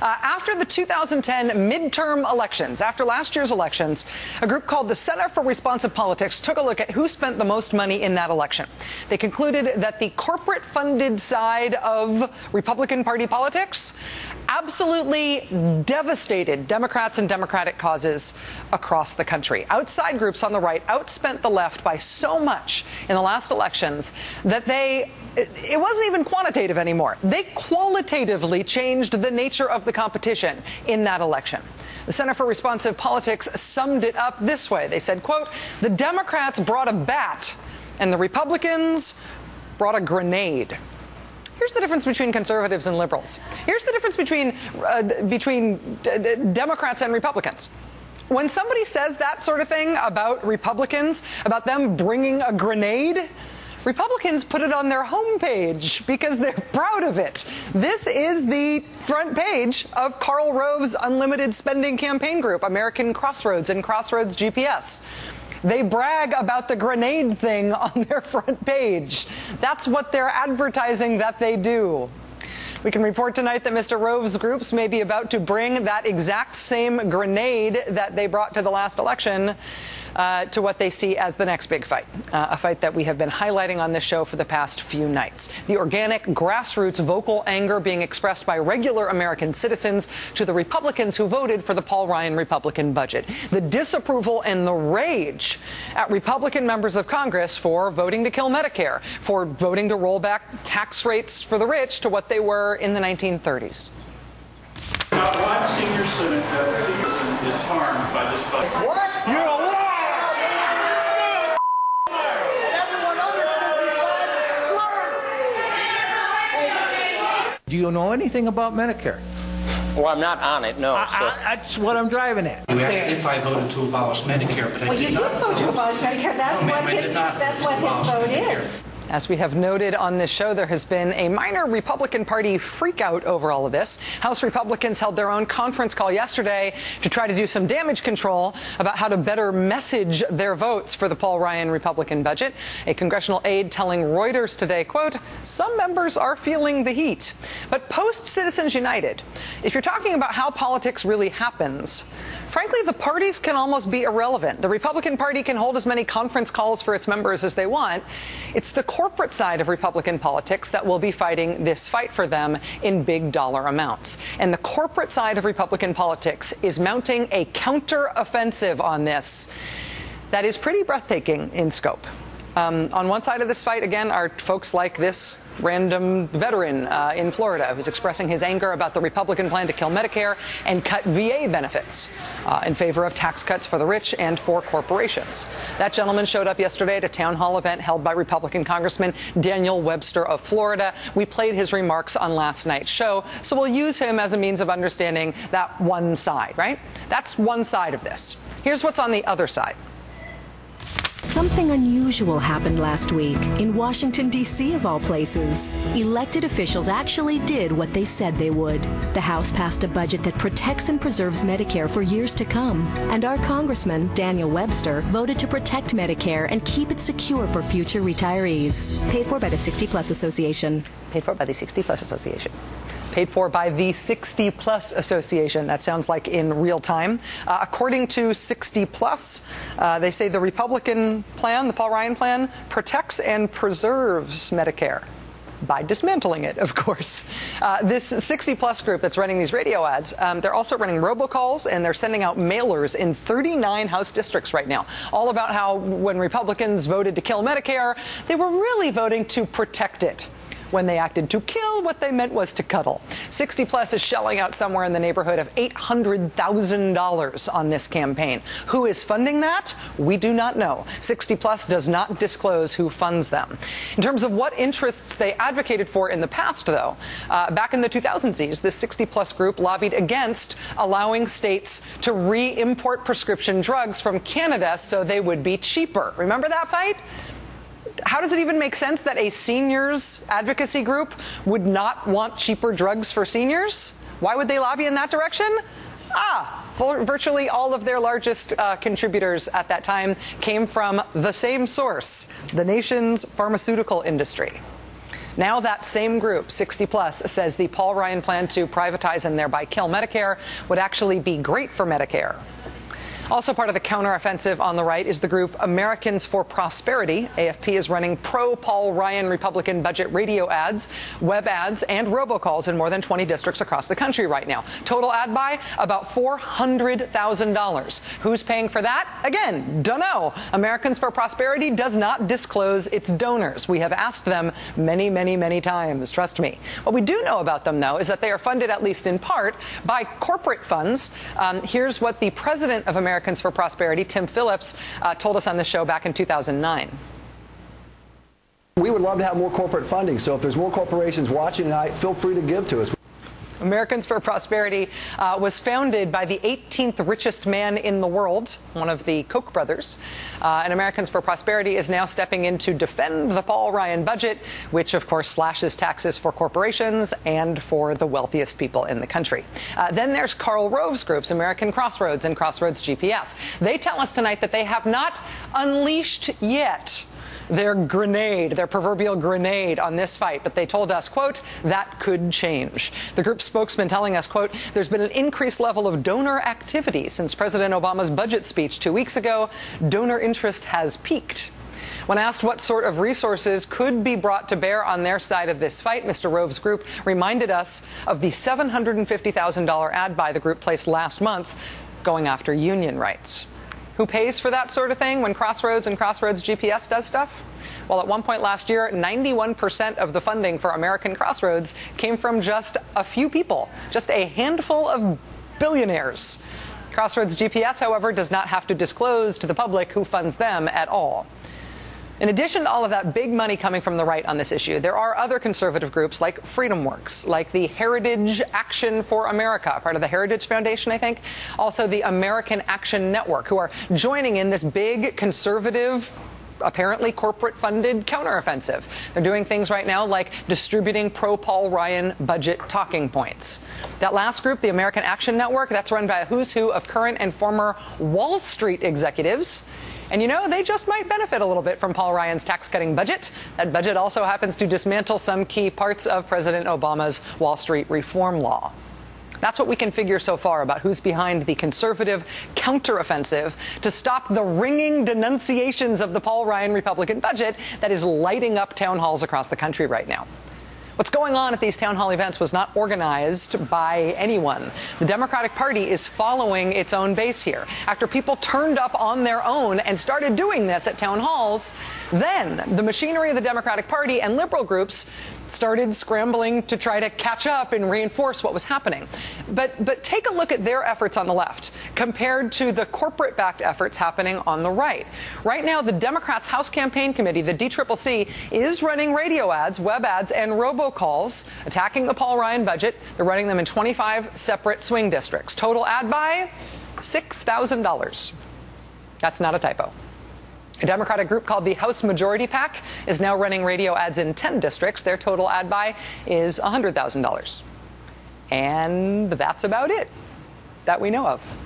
After the 2010 midterm elections, after last year's elections, a group called the Center for Responsive Politics took a look at who spent the most money in that election. They concluded that the corporate-funded side of Republican Party politics absolutely devastated Democrats and Democratic causes across the country. Outside groups on the right outspent the left by so much in the last elections that it wasn't even quantitative anymore. They qualitatively changed the nature of the competition in that election. The Center for Responsive Politics summed it up this way. They said, quote, "The Democrats brought a bat and the Republicans brought a grenade." Here's the difference between conservatives and liberals. Here's the difference between Democrats and Republicans. When somebody says that sort of thing about Republicans, about them bringing a grenade, Republicans put it on their homepage because they're proud of it. This is the front page of Karl Rove's unlimited spending campaign group, American Crossroads and Crossroads GPS. They brag about the grenade thing on their front page. That's what they're advertising that they do. We can report tonight that Mr. Rove's groups may be about to bring that exact same grenade that they brought to the last election to what they see as the next big fight, a fight that we have been highlighting on this show for the past few nights. The organic, grassroots, vocal anger being expressed by regular American citizens to the Republicans who voted for the Paul Ryan Republican budget. The disapproval and the rage at Republican members of Congress for voting to kill Medicare, for voting to roll back tax rates for the rich to what they were in the 1930s. Not one senior citizen is harmed by this budget. What? You're a liar! Do you know anything about Medicare? Well, I'm not on it, no. That's what I'm driving at. You asked if I voted to abolish Medicare, but I did not. Well, you did vote to abolish Medicare. That's what his vote is. As we have noted on this show, there has been a minor Republican Party freakout over all of this. House Republicans held their own conference call yesterday to try to do some damage control about how to better message their votes for the Paul Ryan Republican budget. A congressional aide telling Reuters today, quote, "Some members are feeling the heat." But post Citizens United, if you're talking about how politics really happens, frankly, the parties can almost be irrelevant. The Republican Party can hold as many conference calls for its members as they want. It's the corporate side of Republican politics that will be fighting this fight for them in big dollar amounts. And the corporate side of Republican politics is mounting a counter-offensive on this that is pretty breathtaking in scope. On one side of this fight, again, are folks like this random veteran in Florida who's expressing his anger about the Republican plan to kill Medicare and cut VA benefits in favor of tax cuts for the rich and for corporations. That gentleman showed up yesterday at a town hall event held by Republican Congressman Daniel Webster of Florida. We played his remarks on last night's show, so we'll use him as a means of understanding that one side, right? That's one side of this. Here's what's on the other side. Something unusual happened last week in Washington, D.C., of all places. Elected officials actually did what they said they would. The House passed a budget that protects and preserves Medicare for years to come. And our Congressman, Daniel Webster, voted to protect Medicare and keep it secure for future retirees. Paid for by the 60 Plus Association. Paid for by the 60 Plus Association. Paid for by the 60 Plus Association. That sounds like in real time. According to 60 Plus, they say the Republican plan, the Paul Ryan plan, protects and preserves Medicare by dismantling it, of course. This 60 Plus group that's running these radio ads, they're also running robocalls and they're sending out mailers in 39 House districts right now, all about how when Republicans voted to kill Medicare, they were really voting to protect it. When they acted to kill, what they meant was to cuddle. 60 Plus is shelling out somewhere in the neighborhood of $800,000 on this campaign. Who is funding that? We do not know. 60 Plus does not disclose who funds them. In terms of what interests they advocated for in the past, though, back in the 2000s, this 60 Plus group lobbied against allowing states to re-import prescription drugs from Canada so they would be cheaper. Remember that fight? How does it even make sense that a seniors advocacy group would not want cheaper drugs for seniors? Why would they lobby in that direction? Virtually all of their largest contributors at that time came from the same source, the nation's pharmaceutical industry. Now that same group, 60 Plus, says the Paul Ryan plan to privatize and thereby kill Medicare would actually be great for Medicare. Also part of the counteroffensive on the right is the group Americans for Prosperity. AFP is running pro-Paul Ryan Republican budget radio ads, web ads, and robocalls in more than 20 districts across the country right now. Total ad buy, about $400,000. Who's paying for that? Again, don't know. Americans for Prosperity does not disclose its donors. We have asked them many, many, many times, trust me. What we do know about them, though, is that they are funded, at least in part, by corporate funds. Here's what the president of Americans for Prosperity, Tim Phillips, told us on the show back in 2009. We would love to have more corporate funding, so if there's more corporations watching tonight, feel free to give to us. Americans for Prosperity was founded by the 18th richest man in the world, one of the Koch brothers. And Americans for Prosperity is now stepping in to defend the Paul Ryan budget, which, of course, slashes taxes for corporations and for the wealthiest people in the country. Then there's Karl Rove's groups, American Crossroads and Crossroads GPS. They tell us tonight that they have not unleashed yet their proverbial grenade on this fight. But they told us, quote, that could change. The group spokesman telling us, quote, there's been an increased level of donor activity since President Obama's budget speech 2 weeks ago. Donor interest has peaked. When asked what sort of resources could be brought to bear on their side of this fight, Mr. Rove's group reminded us of the $750,000 ad buy the group placed last month going after union rights. Who pays for that sort of thing when Crossroads and Crossroads GPS does stuff? Well, at one point last year, 91% of the funding for American Crossroads came from just a few people, just a handful of billionaires. Crossroads GPS, however, does not have to disclose to the public who funds them at all. In addition to all of that big money coming from the right on this issue, there are other conservative groups like FreedomWorks, like the Heritage Action for America, part of the Heritage Foundation, I think, also the American Action Network, who are joining in this big conservative, apparently corporate-funded counteroffensive. They're doing things right now like distributing pro-Paul Ryan budget talking points. That last group, the American Action Network, that's run by a who's who of current and former Wall Street executives. And, you know, they just might benefit a little bit from Paul Ryan's tax-cutting budget. That budget also happens to dismantle some key parts of President Obama's Wall Street reform law. That's what we can figure so far about who's behind the conservative counteroffensive to stop the ringing denunciations of the Paul Ryan Republican budget that is lighting up town halls across the country right now. What's going on at these town hall events was not organized by anyone. The Democratic Party is following its own base here. After people turned up on their own and started doing this at town halls, then the machinery of the Democratic Party and liberal groups started scrambling to try to catch up and reinforce what was happening. But take a look at their efforts on the left compared to the corporate-backed efforts happening on the right. Right now, the Democrats' House Campaign Committee, the DCCC, is running radio ads, web ads, and robocalls attacking the Paul Ryan budget. They're running them in 25 separate swing districts. Total ad buy, $6,000. That's not a typo. A Democratic group called the House Majority PAC is now running radio ads in 10 districts. Their total ad buy is $100,000. And that's about it that we know of.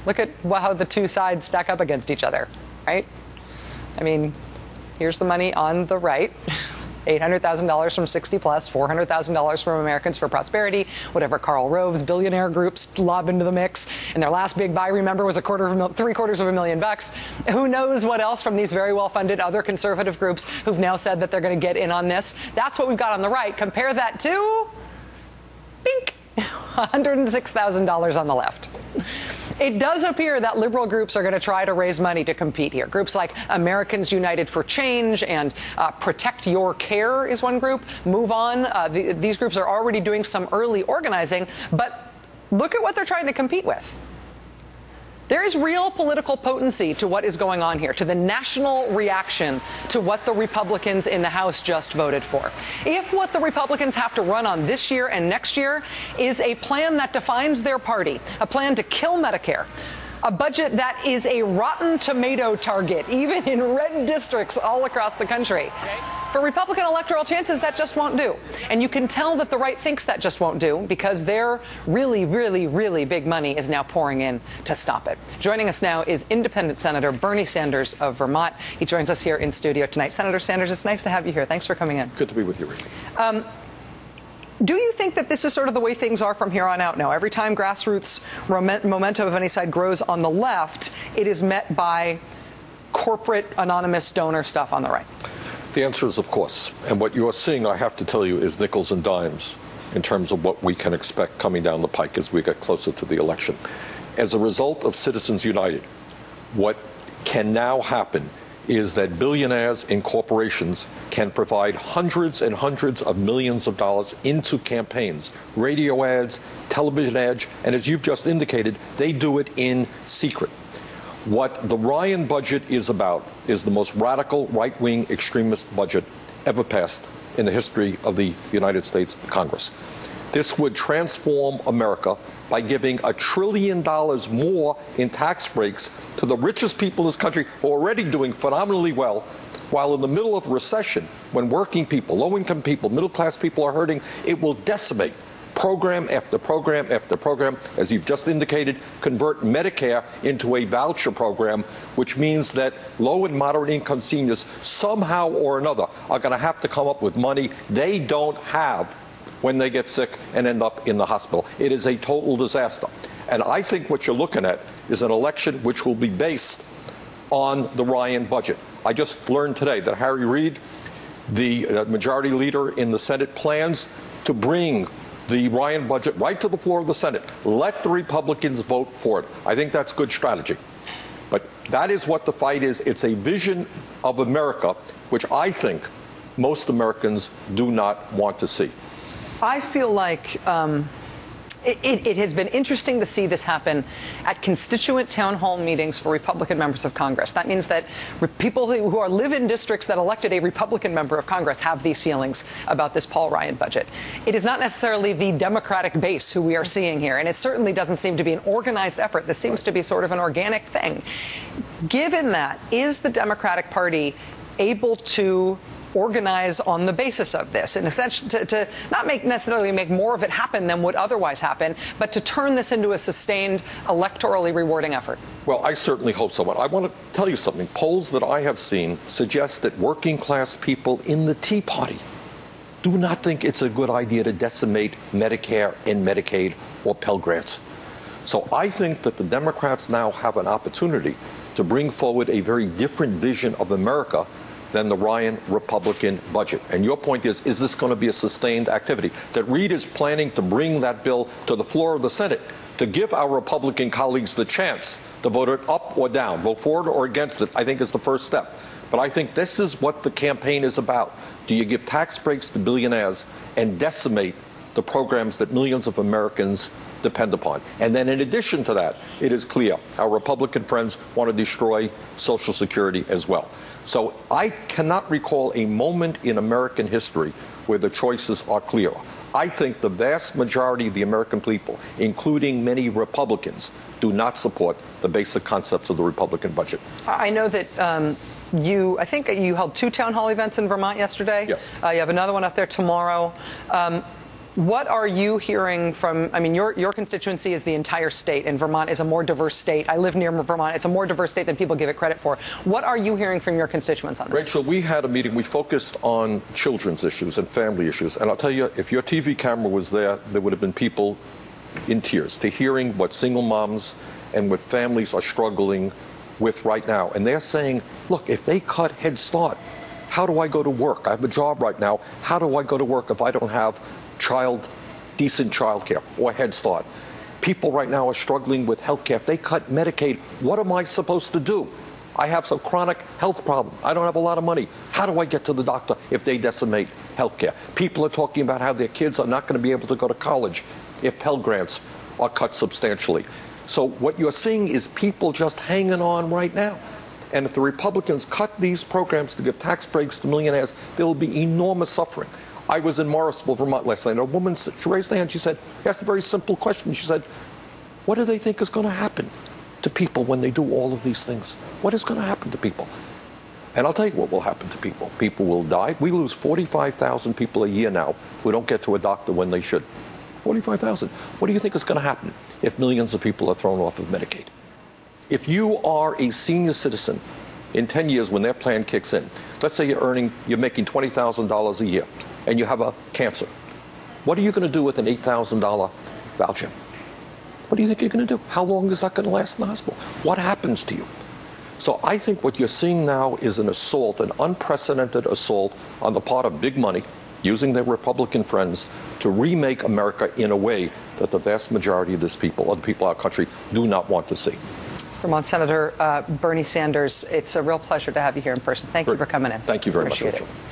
Look at how the two sides stack up against each other, right? I mean, here's the money on the right. $800,000 from 60 Plus, $400,000 from Americans for Prosperity, whatever Karl Rove's billionaire groups lob into the mix. And their last big buy, remember, was $750,000. Who knows what else from these very well-funded other conservative groups who've now said that they're going to get in on this. That's what we've got on the right. Compare that to, bink, $106,000 on the left. It does appear that liberal groups are going to try to raise money to compete here. Groups like Americans United for Change and Protect Your Care is one group. Move On. These groups are already doing some early organizing, but look at what they're trying to compete with. There is real political potency to what is going on here, to the national reaction to what the Republicans in the House just voted for. If what the Republicans have to run on this year and next year is a plan that defines their party, a plan to kill Medicare, A budget that is a Rotten Tomato target, even in red districts all across the country. For Republican electoral chances, that just won't do. And you can tell that the right thinks that just won't do because their really, really, really big money is now pouring in to stop it. Joining us now is Independent Senator Bernie Sanders of Vermont. He joins us here in studio tonight. Senator Sanders, it's nice to have you here. Thanks for coming in. Good to be with you, Rachel. Do you think that this is sort of the way things are from here on out now? Every time grassroots momentum of any side grows on the left, it is met by corporate anonymous donor stuff on the right? The answer is of course. And what you're seeing, I have to tell you, is nickels and dimes in terms of what we can expect coming down the pike as we get closer to the election. As a result of Citizens United, what can now happen is that billionaires and corporations can provide hundreds and hundreds of millions of dollars into campaigns, radio ads, television ads, and as you've just indicated, they do it in secret. What the Ryan budget is about is the most radical right-wing extremist budget ever passed in the history of the United States Congress. This would transform America by giving $1 trillion more in tax breaks to the richest people in this country who are already doing phenomenally well, while in the middle of a recession, when working people, low-income people, middle-class people are hurting, it will decimate program after program after program, as you've just indicated, convert Medicare into a voucher program, which means that low and moderate income seniors somehow or another are going to have to come up with money they don't have when they get sick and end up in the hospital. It is a total disaster. And I think what you're looking at is an election which will be based on the Ryan budget. I just learned today that Harry Reid, the majority leader in the Senate, plans to bring the Ryan budget right to the floor of the Senate. Let the Republicans vote for it. I think that's good strategy. But that is what the fight is. It's a vision of America which I think most Americans do not want to see. I feel like it has been interesting to see this happen at constituent town hall meetings for Republican members of Congress. That means that people who live in districts that elected a Republican member of Congress have these feelings about this Paul Ryan budget. It is not necessarily the Democratic base who we are seeing here, and it certainly doesn't seem to be an organized effort. This seems to be sort of an organic thing. Given that, is the Democratic Party able to organize on the basis of this, in a sense, to not necessarily make more of it happen than would otherwise happen, but to turn this into a sustained, electorally rewarding effort? Well, I certainly hope so. I want to tell you something. Polls that I have seen suggest that working class people in the Tea Party do not think it's a good idea to decimate Medicare and Medicaid or Pell Grants. So I think that the Democrats now have an opportunity to bring forward a very different vision of America than the Ryan Republican budget. And your point is this going to be a sustained activity? That Reid is planning to bring that bill to the floor of the Senate to give our Republican colleagues the chance to vote it up or down, vote for it or against it, I think is the first step. But I think this is what the campaign is about. Do you give tax breaks to billionaires and decimate the programs that millions of Americans depend upon? And then in addition to that, it is clear our Republican friends want to destroy Social Security as well. So I cannot recall a moment in American history where the choices are clearer. I think the vast majority of the American people, including many Republicans, do not support the basic concepts of the Republican budget. I know that I think you held 2 town hall events in Vermont yesterday. Yes. You have another one up there tomorrow. What are you hearing from, your constituency is the entire state, and Vermont is a more diverse state. I live near Vermont. It's a more diverse state than people give it credit for. What are you hearing from your constituents on this? Rachel, we had a meeting. We focused on children's issues and family issues. And I'll tell you, if your TV camera was there would have been people in tears to hearing what single moms and what families are struggling with right now. And they're saying, look, if they cut Head Start, how do I go to work? I have a job right now. How do I go to work if I don't have decent child care or Head Start? People right now are struggling with health care. If they cut Medicaid, what am I supposed to do? I have some chronic health problem. I don't have a lot of money. How do I get to the doctor if they decimate health care? People are talking about how their kids are not going to be able to go to college if Pell Grants are cut substantially. So what you're seeing is people just hanging on right now. And if the Republicans cut these programs to give tax breaks to millionaires, there will be enormous suffering. I was in Morrisville, Vermont last night. A woman, she raised her hand. She said, asked a very simple question. She said, what do they think is going to happen to people when they do all of these things? What is going to happen to people? And I'll tell you what will happen to people. People will die. We lose 45,000 people a year now who don't get to a doctor when they should. 45,000. What do you think is going to happen if millions of people are thrown off of Medicaid? If you are a senior citizen in 10 years when their plan kicks in, let's say you're making $20,000 a year and you have a cancer. What are you going to do with an $8,000 voucher? What do you think you're going to do? How long is that going to last in the hospital? What happens to you? So I think what you're seeing now is an assault, an unprecedented assault on the part of big money, using their Republican friends to remake America in a way that the vast majority of the people in our country do not want to see. Vermont Senator Bernie Sanders, it's a real pleasure to have you here in person. Thank you for coming in. Thank you very much, Appreciate Rachel. it.